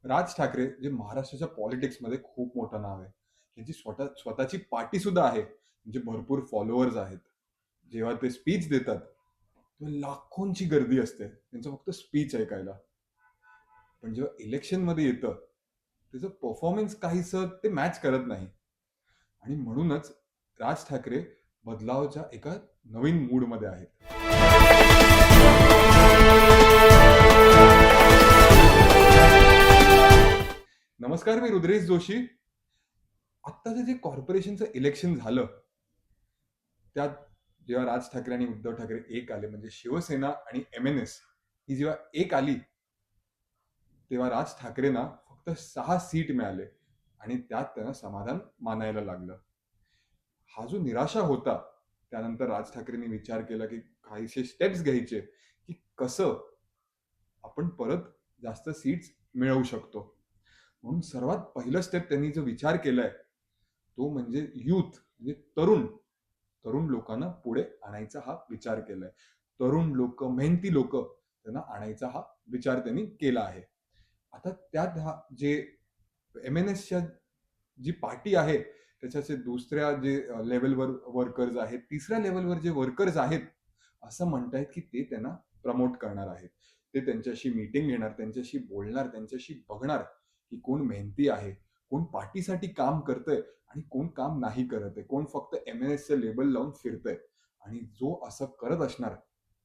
राज ठाकरे जे महाराष्ट्राच्या पॉलिटिक्समध्ये खूप मोठं नाव आहे. त्यांची स्वतःची पार्टी सुद्धा आहे. म्हणजे भरपूर फॉलोअर्स आहेत. जेव्हा ते स्पीच देतात, तेव्हा लाखोंची गर्दी असते. त्यांचं फक्त स्पीच ऐकायला. पण जेव्हा इलेक्शनमध्ये येतं, त्याचं परफॉर्मन्स काहीसं ते मॅच करत नाही. आणि म्हणूनच राज ठाकरे बदलावच्या एका नवीन मूडमध्ये आहेत. नमस्कार, मी रुद्रेश जोशी. आत्ताचं जे कॉर्पोरेशनचं इलेक्शन झालं, त्यात जेव्हा राज ठाकरे आणि उद्धव ठाकरे एक आले, म्हणजे शिवसेना आणि एमएनएस ही जेव्हा एक आली, तेव्हा राज ठाकरेंना फक्त 6 सीट मिळाले आणि त्यात त्यांना समाधान मानायला लागलं. हा जो निराशा होता, त्यानंतर राज ठाकरेंनी विचार केला की काहीसे स्टेप्स घ्यायचे, की कसं आपण परत जास्त सीट्स मिळवू शकतो. म्हणून सर्वात पहिलं स्टेप त्यांनी जो विचार केलाय, तो म्हणजे यूथ, म्हणजे तरुण तरुण लोकांना पुढे आणायचा हा विचार केलाय. तरुण लोक, मेहनती लोक त्यांना आणायचा हा विचार त्यांनी केला आहे. आता त्यात हा जे एमएनएसच्या जी पार्टी आहे, त्याच्याचे दुसऱ्या जे लेवलवर वर्कर्स आहेत, तिसऱ्या लेवलवर जे वर्कर्स आहेत, असं म्हणतायत की ते त्यांना प्रमोट करणार आहेत. ते त्यांच्याशी मीटिंग घेणार, त्यांच्याशी बोलणार, त्यांच्याशी बघणार की कोण मेहनती आहे, कोण पार्टीसाठी काम करतंय आणि कोण काम नाही करत आहे, कोण फक्त एमएनएसचं लेबल लावून फिरतंय. आणि जो असं करत असणार,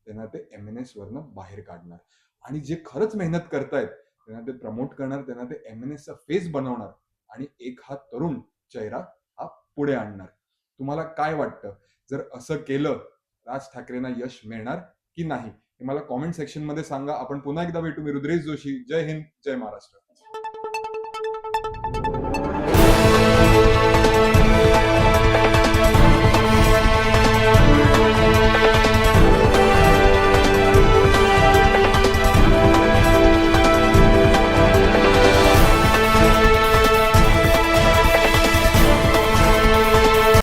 त्यांना ते एमएनएस वरनं बाहेर काढणार. आणि जे खरंच मेहनत करतायत, त्यांना ते प्रमोट करणार, त्यांना ते एमएनएसचा फेस बनवणार आणि एक हा तरुण चेहरा हा पुढे आणणार. तुम्हाला काय वाटतं? जर असं केलं, राज ठाकरेंना यश मिळणार की नाही? हे मला कॉमेंट सेक्शन मध्ये सांगा. आपण पुन्हा एकदा भेटू. मी रुद्रेश जोशी. जय हिंद, जय महाराष्ट्र.